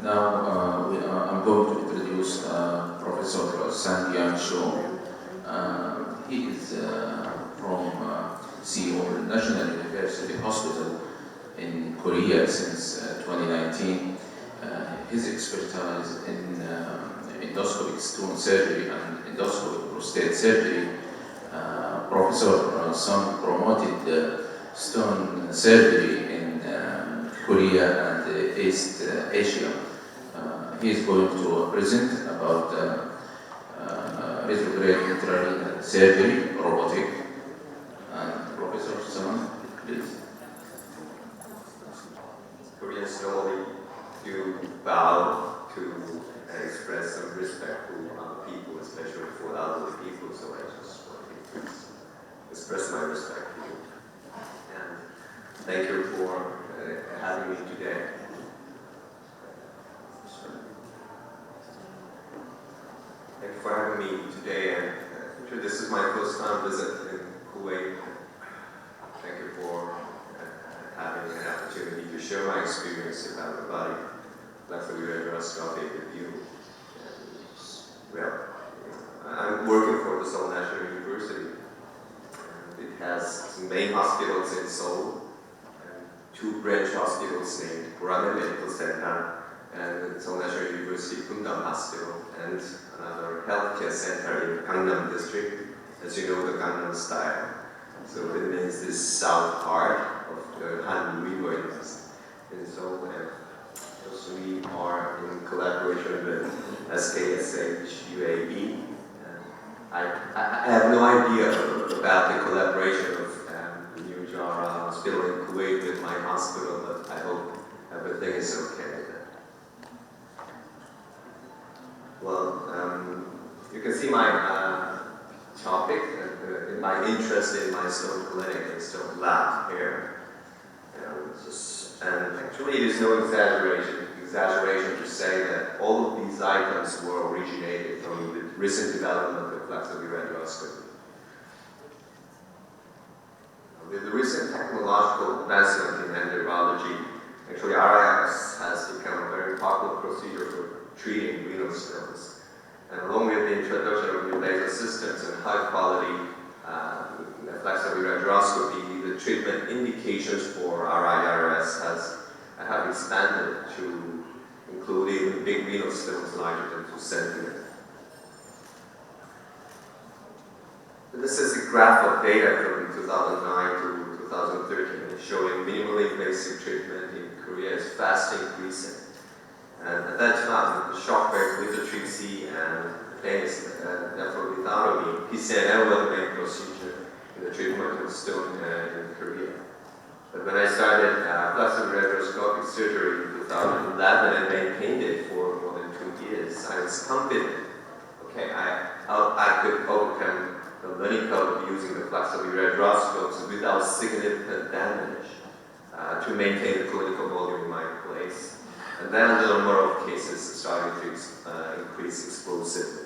I'm going to introduce Professor Yong Cho. He is from Seoul National University Hospital in Korea since 2019. His expertise in endoscopic stone surgery and endoscopic prostate surgery. Professor Sung promoted stone surgery in Korea and East Asia. He is going to present about retrograde intrarenal surgery, robotic. And Professor Sung, please. Koreans normally do bow to express some respect for other people, especially for elderly people, so I just want to express my respect for you. And thank you for having me today. Thank you for having me today, and actually this is my first time visit in Kuwait. Thank you for having an opportunity to share my experience about robotic laparoscopy with you. Well, I'm working for the Seoul National University. And it has some main hospitals in Seoul, and 2 branch hospitals named Grameen Medical Center and the Seoul National University Gundam Hospital, and another healthcare center in Gangnam District. As you know, the Gangnam style. So it means this south part of the Han River in Seoul. So we are in collaboration with SKSH UAE. I have no idea about the collaboration of the New Jara Hospital in Kuwait with my hospital, but I hope everything is okay. Well, you can see my topic, my interest in my stone clinic and stone lab here. And actually it is no exaggeration to say that all of these items were originated from the recent development of flexible radioscopy. With the recent technological advancement in endourology, actually RIRS has become a very popular procedure for treating renal stones. And along with the introduction of new laser systems and high quality flexible radioscopy, the treatment indications for RIRS have expanded to include even big renal stones larger than 2 centimeters. This is a graph of data from 2009 to 2013 showing minimally invasive treatment in Korea is fast increasing. And at that time, the shockwave lithotripsy and famous nephromethotomy, PCNL were the main procedure in the treatment of stone in Korea. But when I started flexible radioscopic surgery in 2011 and maintained it for more than 2 years, I was confident, okay, I could overcome the learning curve of using the flexible radioscopes without significant damage to maintain the clinical volume in my place. And then the number of cases started to increase explosively.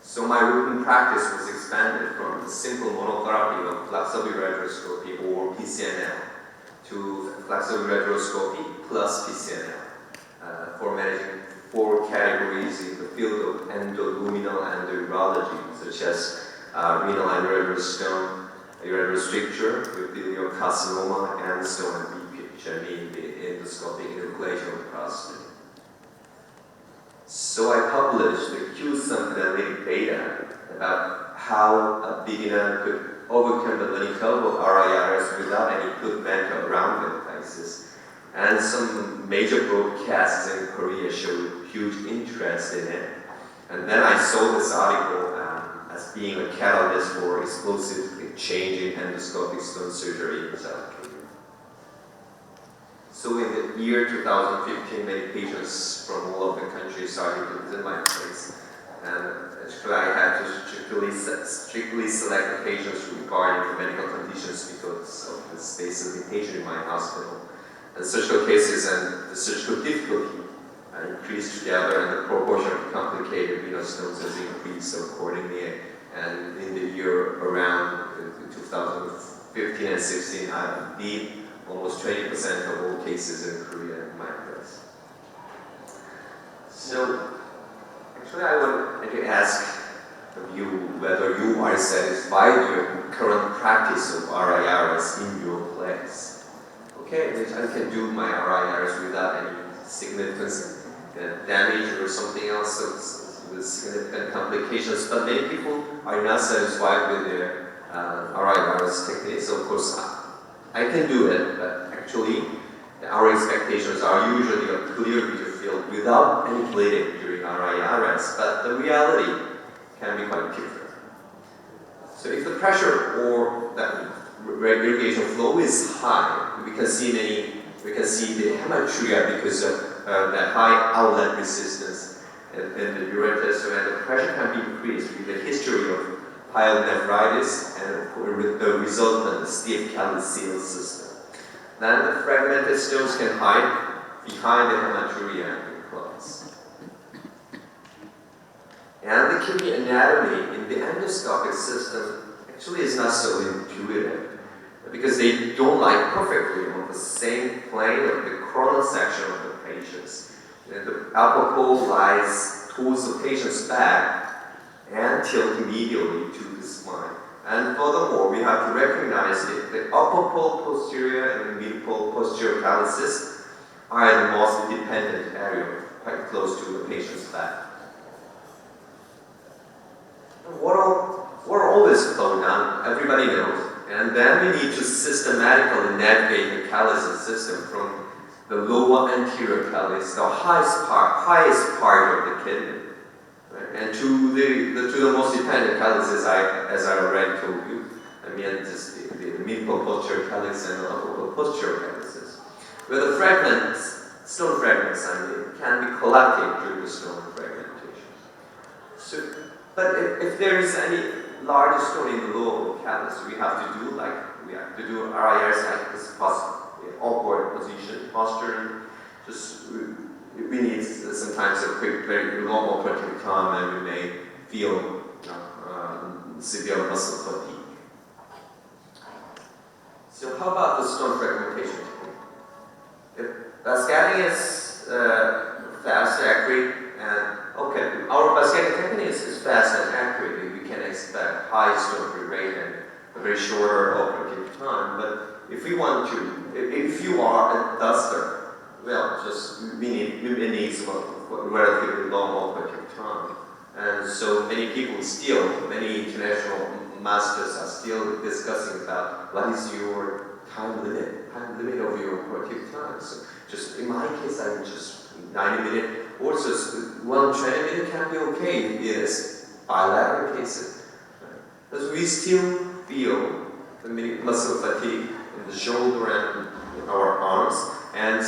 So my routine practice was expanded from the simple monotherapy of flexible radioscopy or PCNL to flexible radioscopy plus PCNL for managing 4 categories in the field of endoluminal endourology, such as renal endourology stone, ureteral stricture, epithelial carcinoma, and stone and BP, which I mean the endoscopic enucleation of the prostate. So I published the huge analytic data about how a beginner could overcome the learning curve of RIRS without any good mentor around the devices. And some major broadcasts in Korea showed huge interest in it. And then I saw this article as being a catalyst for explosive change in endoscopic stone surgery in South Korea. So in the year 2015, many patients from all over the country started to visit my place. And actually I had to strictly select the patients regarding the medical conditions because of the space limitation in my hospital. And surgical cases and the surgical difficulty increased together, and the proportion of complicated renal stones has increased accordingly. And in the year around 2015 and 16, I did almost 20% of all cases in Korea in my place. So, actually I wanted to ask of you whether you are satisfied with your current practice of RIRS in your place. Okay, I can do my RIRS without any significant damage or something else with significant complications, but many people are not satisfied with their RIRS techniques. Of course, I can do it, but actually our expectations are usually a clear visual field without any bleeding during RIRS, but the reality can be quite different. So if the pressure or that irrigation flow is high, we can see the hematuria because of the high outlet resistance in the ureters, and the pressure can be increased with the history of pyelonephritis and the resultant stiff calcium system. Then the fragmented stones can hide behind the hematuria and clots. And the kidney anatomy in the endoscopic system actually is not so intuitive because they don't lie perfectly on the same plane of the coronal section of the patients. And the upper pole lies towards the patient's back and tilt medially to the spine. And furthermore, we have to recognize that the upper pole posterior and the mid pole posterior calyces are the most dependent area, quite close to the patient's back. What are all this flow down? Everybody knows. And then we need to systematically navigate the calyces system from the lower anterior callus, the highest part of the kidney, right? And to the most dependent calyces, as I already told you. I mean, just the mid-pole posterior callus and the upper posterior calluses, where the fragments, stone fragments, can be collected during the stone fragmentation. So, but if there is any large stone in the lower callus, we have to do RIRs like this awkward position, posture, and just we need sometimes a quick, very long operative time, and we may feel severe muscle fatigue. So how about the stone fragmentation technique? If Basquiat is fast, accurate, and okay, our Basquiat technique is fast and accurate. We can expect high stone rate and a very shorter operative time. But if we want to, if you are a duster, well, we need some relatively long operative time. And so many international masters are still discussing about what is your time limit of your operative time. So just in my case, I would just 90 minutes or just 120 minutes can be okay if it is bilateral cases. Because we still feel the muscle fatigue in the shoulder and in our arms, and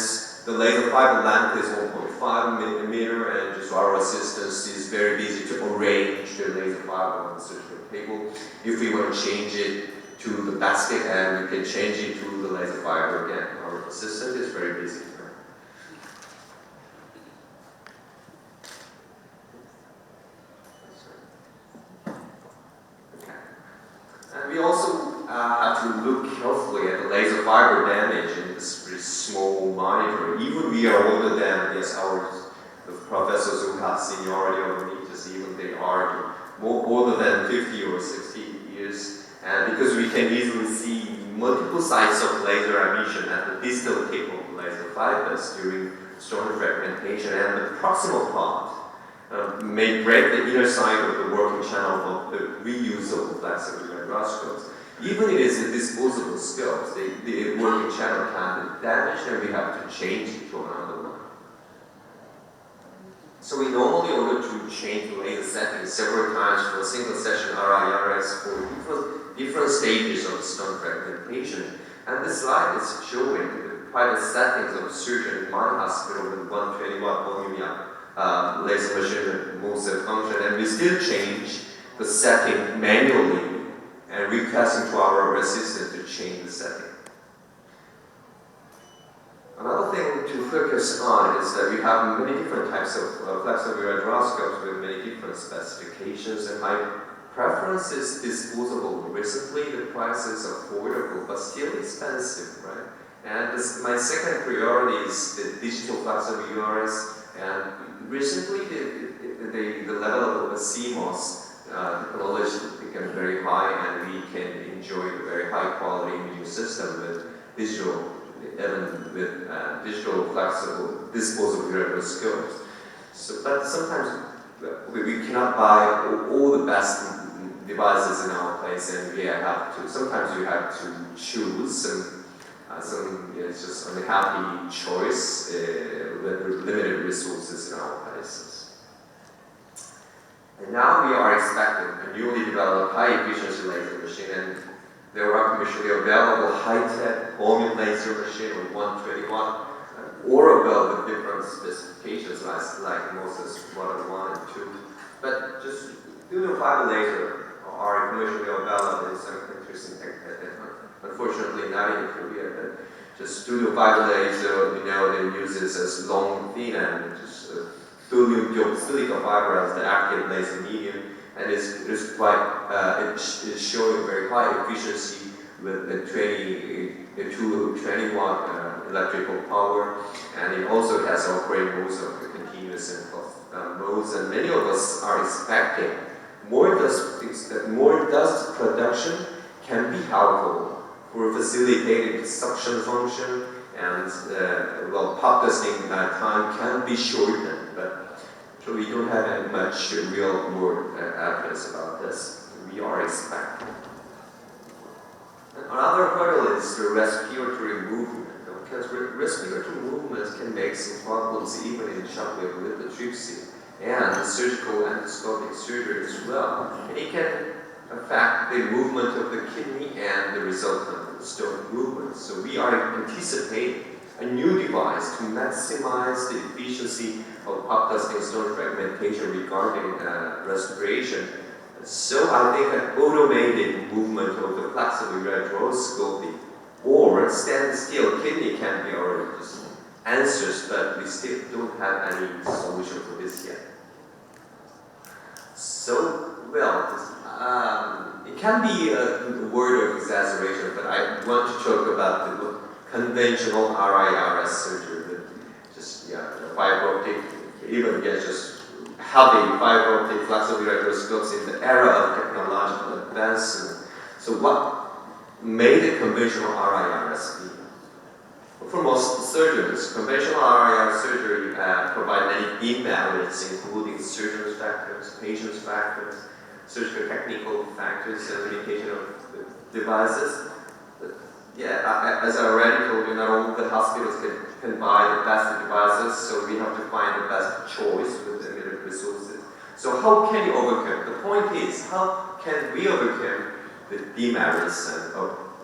the laser fiber length is 1.5 millimeter, and just our assistants is very busy to arrange the laser fiber on the surgical table. If we want to change it to the basket, and we can change it to the laser fiber again. Our assistant is very busy. And we also have to look carefully at the laser fiber damage in this very small monitor. Even we are older than the professors who have seniority over me, just even they are more older than 50 or 60 years. And because we can easily see multiple sites of laser emission at the distal tip of the laser fibers during stone fragmentation, and the proximal part may break the inner side of the working channel of the reusable flexible hydroscopes. Even if it is a disposable scopes, the working channel can be damaged, and we have to change it to another one. So we normally order to change the laser settings several times for a single session RIRS for different stages of stone fragmentation. And this slide is showing the private settings of surgeon in my hospital with 120 watt volume laser machine that moves the function, and we still change the setting manually and requesting to our assistant to change the setting. Another thing to focus on is that we have many different types of flexible hydroscopes with many different specifications, and my preference is disposable. Recently, the price is affordable but still expensive, right? And my second priority is the digital flexible RIRS. And recently, the level of the CMOS technology became very high, and we can enjoy a very high quality imaging system with digital, even with digital flexible disposable gyroscopes. So, but sometimes we cannot buy all the best devices in our place, and we have to. Sometimes you have to choose some it's just unhappy choice with limited resources in our places. And now we are expecting a newly developed high-efficiency laser machine, and there are commercially available high-tech volume laser machine of 120 watt or above with different specifications, like Moses Model 1 and 2. But just studio fiber laser are commercially available in some countries, unfortunately not in Korea. But just studio fiber laser, they use this as long, thin, and just silica fiber as the active laser medium, and it's quite it's showing very high efficiency with the 20 watt electrical power, and it also has operating modes of the continuous and modes, and many of us are expecting more dust production can be helpful for facilitating suction function, and pop dusting time can be shortened, but so we don't have much real world evidence about this. We are expecting. Another hurdle is the respiratory movement, because respiratory movements can make some problems even in shockwave lithotripsy and the surgical endoscopic surgery as well. And it can affect the movement of the kidney and the resultant stone movement. So we are anticipating a new device to maximize the efficiency of pop dusting stone fragmentation regarding respiration. So I think an automated movement of the flexible retroscopy or standstill kidney can be our answers, but we still don't have any solution for this yet. So, it can be a word of exaggeration, but I want to talk about the conventional RIRS surgery, just fiber optic, even just having fiber optic flexible retroscopes in the era of technological advancement. So what made a conventional RIRS be? For most surgeons, conventional RIRS surgery provide many beam barriers, including surgeon's factors, patient's factors, surgical technical factors, and limitation of the devices. But as I already told you, not all the hospitals can buy the best devices, so we have to find the best choice with limited resources. So how can you overcome? The point is, how can we overcome the demerits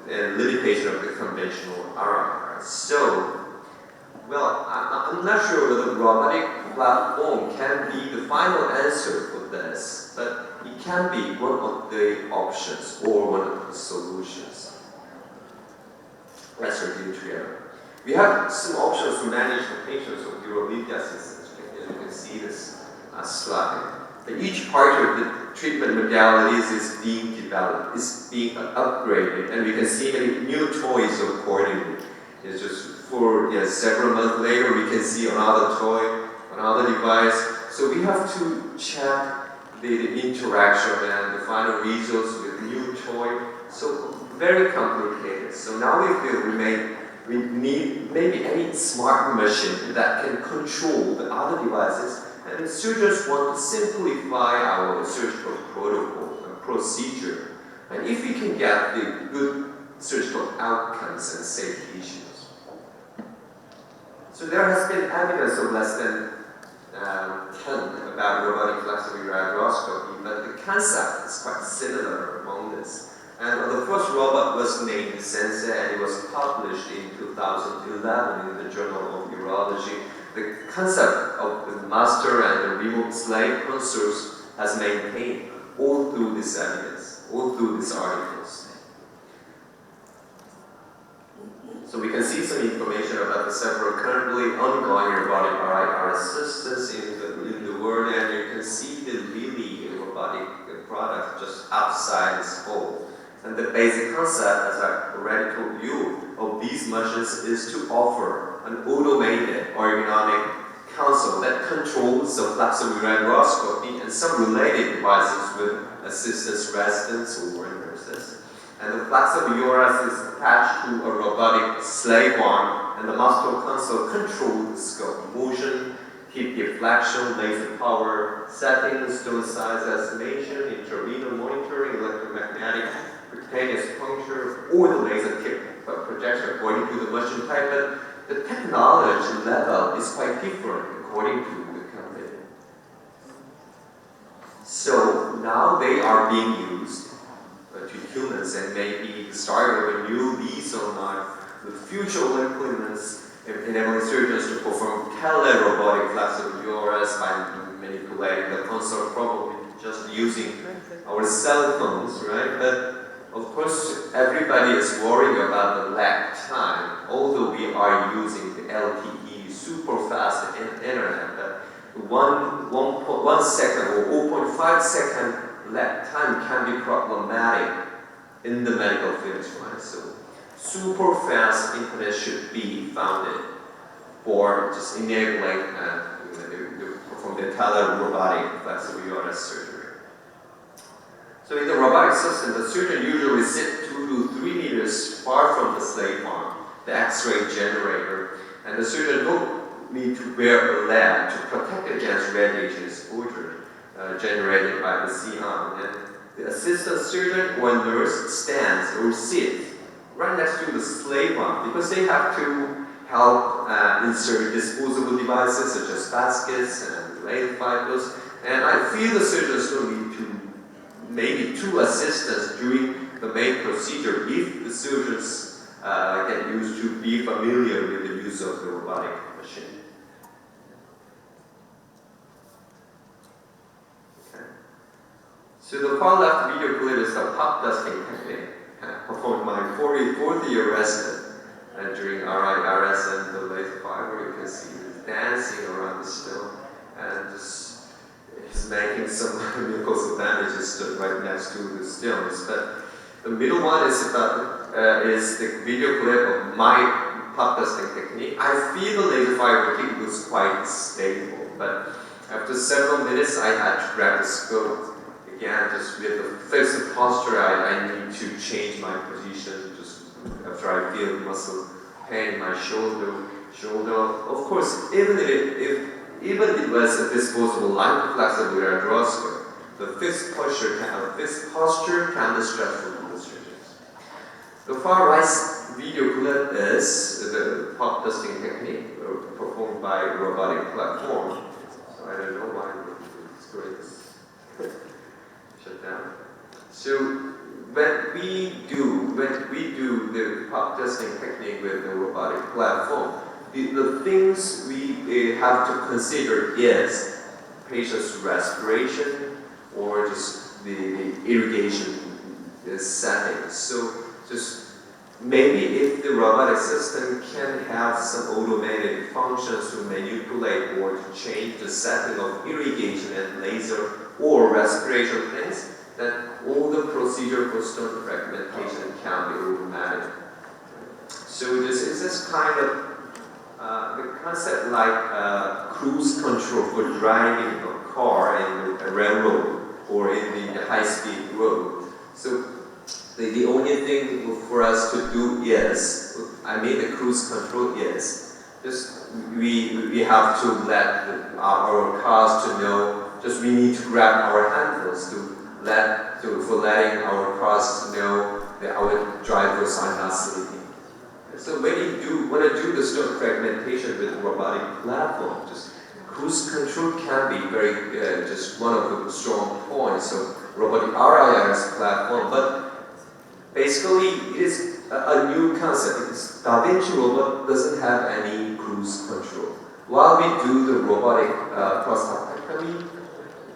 and limitation of the conventional RIRS? So, I'm not sure whether the robotic platform can be the final answer for this, but it can be one of the options or one of the solutions. Let's review together. We have some options to manage the patients with urologia systems. As you can see this slide. But each part of the treatment modalities is being developed, is being upgraded, and we can see many new toys accordingly. It's just for several months later, we can see another toy, another device. So we have to check the interaction and the final results with new toy. So very complicated. So now we need maybe any smart machine that can control the other devices. And the surgeons want to simplify our surgical protocol and procedure. And if we can get the good surgical outcomes and safety issues. So there has been evidence of less than 10 about robotic flexible gyroscopy, but the concept is quite similar among this. And the first robot was named Sensei, and it was published in 2011 in the Journal of Urology. The concept of the master and the remote slave concepts has maintained all through this evidence, all through these articles. So we can see some information about the several currently ongoing robotic RIRS systems in the world, and you can see the really robotic product just outside this hole. And the basic concept, as I already told you, of these these machines is to offer an automated ergonomic console that controls the flexible ureteroscopy and some related devices with assistance residents or nurses. And the flexible URS is attached to a robotic slave arm, and the muscle console controls the scope, motion, hip deflection, laser power, setting, stone size estimation, intravenous monitoring, electromagnetic, percutaneous puncture, or the laser tip projection according to the machine type. But the technology level is quite different according to the company. So now they are being used to humans and maybe the start of a new lease on the future implements enabling surgeons to perform tele-robotic flexible URS by manipulating the console, probably just using our cell phones, right? But of course, everybody is worried about the lag time, although we are using the LTE super fast internet. But 1 second or 0.5 second lag time can be problematic in the medical field, right? So super fast internet should be founded for just enabling to perform the tele-robotic flexible URS surgery. So in the robotic system, the surgeon usually sits 2 to 3 meters far from the slave arm, the X-ray generator, and the surgeon don't need to wear a lab to protect against radiation exposure generated by the C-arm. And the assistant surgeon or nurse stands or sits right next to the slave arm because they have to help insert disposable devices such as baskets and related fibers. And I feel the surgeons don't need to maybe 2 assistants during the main procedure if the surgeons get used to be familiar with the use of the robotic machine. Okay. So the far left video clip is the pop dusting technique performed by 4th-year resident during RIRS and the laser fiber. You can see he's dancing around the stone and just he's making some mucosal damages right next to the stones. But the middle one is the video clip of my pop dusting technique. I feel the laser fiber technique was quite stable, but after several minutes I had to grab the scope again, just with the fixed posture. I need to change my position just after I feel muscle pain in my shoulder. Of course, even if it was a disposable light flexible ureteroscope, the fixed posture can be stressful for the surgeons. The far right video clip is the pop dusting technique performed by a robotic platform. So I don't know why the screen is shut down. So when we do the pop dusting technique with the robotic platform, the things we have to consider is patient's respiration or just the irrigation settings. So just maybe if the robotic system can have some automated functions to manipulate or to change the setting of irrigation and laser or respiration things, then all the procedure for stone fragmentation can be automatic. So this is this kind of the concept like cruise control for driving a car in a railroad or in the high-speed road. So the only thing for us to do is, the cruise control is, just we have to let our cars to know, just we need to grab our handles for letting our cars know that our drivers are not sleeping. So when you want to do the stone fragmentation with robotic platform, just cruise control can be very just one of the strong points of robotic RIRS platform. But basically, it is a new concept. Because Da Vinci robot doesn't have any cruise control. While we do the robotic prostatectomy,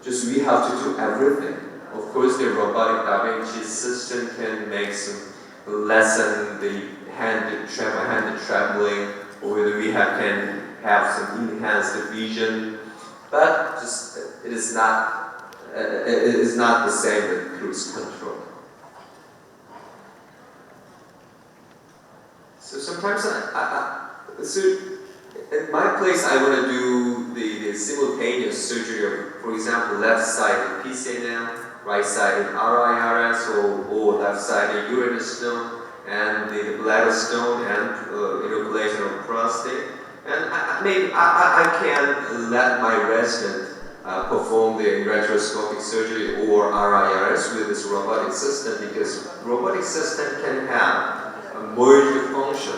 just we have to do everything. Of course, the robotic Da Vinci system can make some lessen the hand traveling, or whether we can have some enhanced vision, but just it is not the same with cruise control. So some sometimes so in my place, I want to do the simultaneous surgery of, for example, left side PCNM, right side RIRS, or left side uterus stone, and the bladder stone, and inoculation of prostate. And I can let my resident perform the retroscopic surgery or RIRS with this robotic system, because robotic system can have a merged function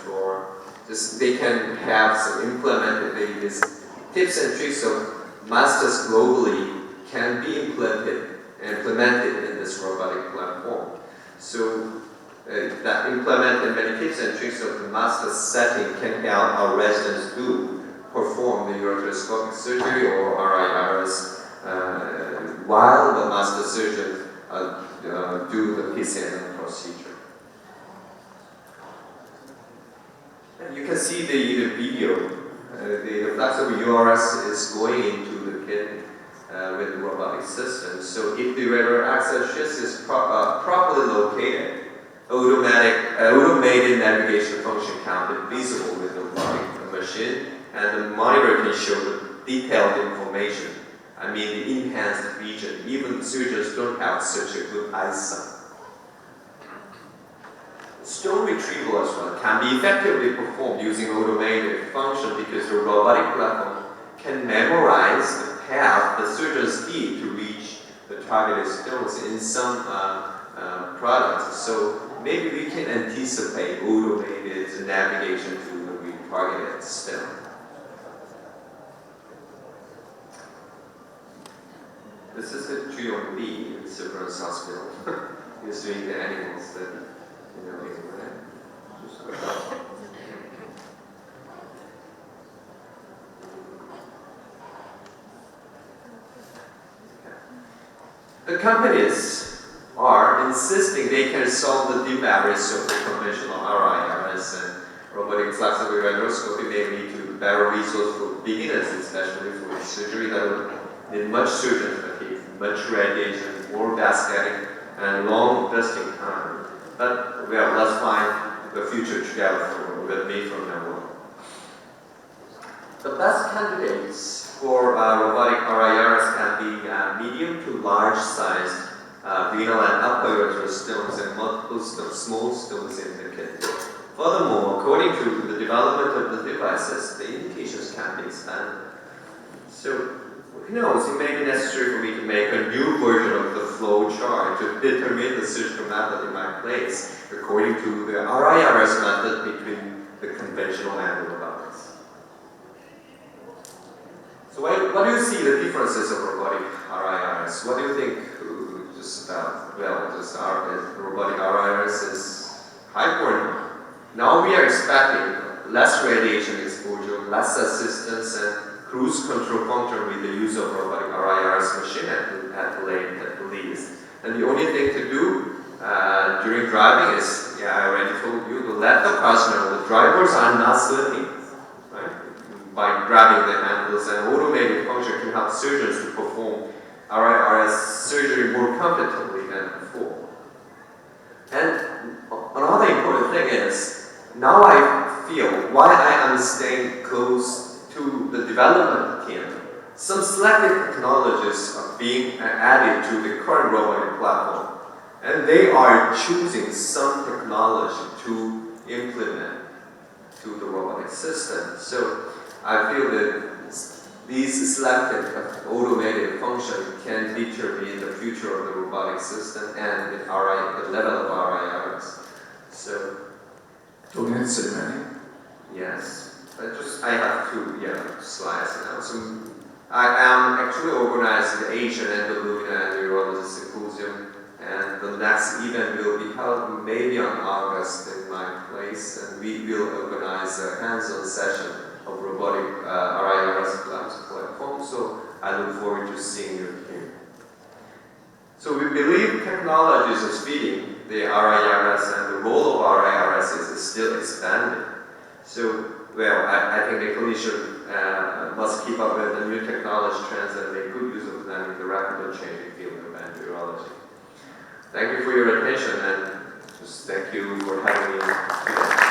for just, they can have some implemented, these tips and tricks of masters globally can be implemented in this robotic platform. So that implemented many tips and tricks of the master setting can help our residents perform the ureteroscopic surgery or RIRS while the master surgeon do the PCNM procedure. And you can see the video. The flexible URS is going into the kidney with the robotic system. So if the radial access shift is properly located, automated navigation function can be visible with the robotic machine, and the monitor can show the detailed information. I mean, the enhanced vision. Even surgeons don't have such a good eyesight. Stone retrieval as well can be effectively performed using automated function, because the robotic platform can memorize the path the surgeons need to reach the targeted stones in some products. So maybe we can anticipate automated navigation to the targeted stone. This is the Yong Lee in Severance Hospital. He's doing the animal study. The companies are insisting they can solve the deep average of the conventional RIRS and robotic flexible radiography may lead to better results for beginners, especially for surgery that would need much surgeon fatigue, much radiation, more vasculating, and long vesting time. But well, let's find the future together with me from now on. The best candidates for robotic RIRs can be medium to large sized renal and upper ureteral stones and multiple stones, small stones in the kidney. Furthermore, according to the development of the devices, the indications can be expanded. So, who knows, it may be necessary for me to make a new version of the flow chart to determine the surgical method in my place according to the RIRS method between the conventional and the robotics. So what do you see the differences of robotic RIRS? What do you think just about, well, just robotic RIRS is high point? Now we are expecting less radiation exposure, less assistance, and cruise control function with the use of robotic RIRS machine at least. And the only thing to do during driving is, I already told you, to let the cars know the drivers are not slipping, right? By grabbing the handles, and automated function can help surgeons to perform RIRS surgery more comfortably than before. And another important thing is, now I feel why I am staying close to the development team. Some selected technologies are being added to the current robotic platform, and they are choosing some technology to implement to the robotic system. So I feel that these selected automated functions can determine the future of the robotic system and the level of RIRs. So 2 minutes remaining. yes. I have 2 slides now. So I am actually organizing the Asian Endoluminal and Urology Symposium, and the next event will be held maybe on August in my place, and we will organize a hands-on session of robotic RIRS platform. So I look forward to seeing you here. So we believe technologies are speeding the RIRS, and the role of RIRS is still expanding. So well, I think the clinician must keep up with the new technology trends and make good use of them in the rapidly changing field of urology. Thank you for your attention, and just thank you for having me today.